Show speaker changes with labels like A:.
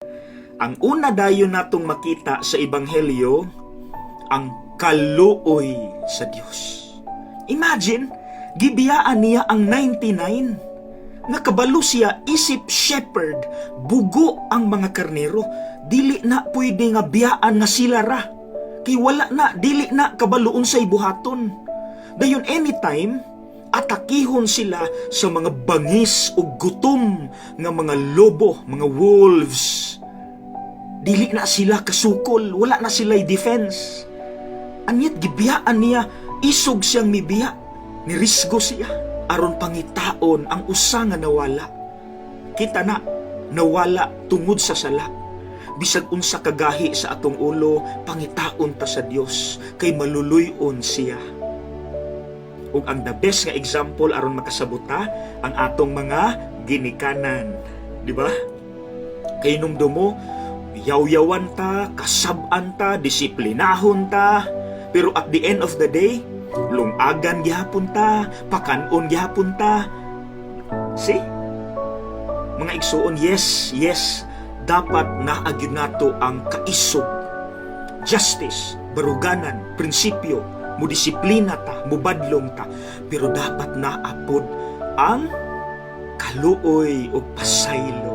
A: Ang una dayon natong makita sa Ebanghelyo, ang kaluoy sa Dios. Imagine, gibiyaan niya ang 99. Nakabalo siya isip shepherd, bugo ang mga karnero. Dili na pwede nga biyaan nga sila ra. Kay wala na, dili na kabaloon sa ibuhaton. Dayon anytime, atakihon sila sa mga bangis o gutom nga mga lobo, mga wolves. Dili na sila kasukol, wala na sila'y defense. Anyat gibiyaan niya, isog siyang mibiya, nirisgo siya, aron pangitaon ang usa nga nawala. Kita na, nawala tungod sa sala. Bisag unsa kagahi sa atong ulo, pangitaon ta sa Dios, kay maluluyon siya. Ug ang the best nga example aron makasabuta, ang atong mga ginikanan. Di ba? Kay numdumo, yaw-yawan ta, kasab-an ta, disiplinahon ta, pero at the end of the day, lungagan gihapon ta, pakanon gihapon ta. See? Mga igsuon, yes, dapat naagyon nato ang kaisog, justice, baruganan, prinsipyo, mudisiplina ta, mubadlong ta, pero dapat naapod ang kaluoy o pasaylo.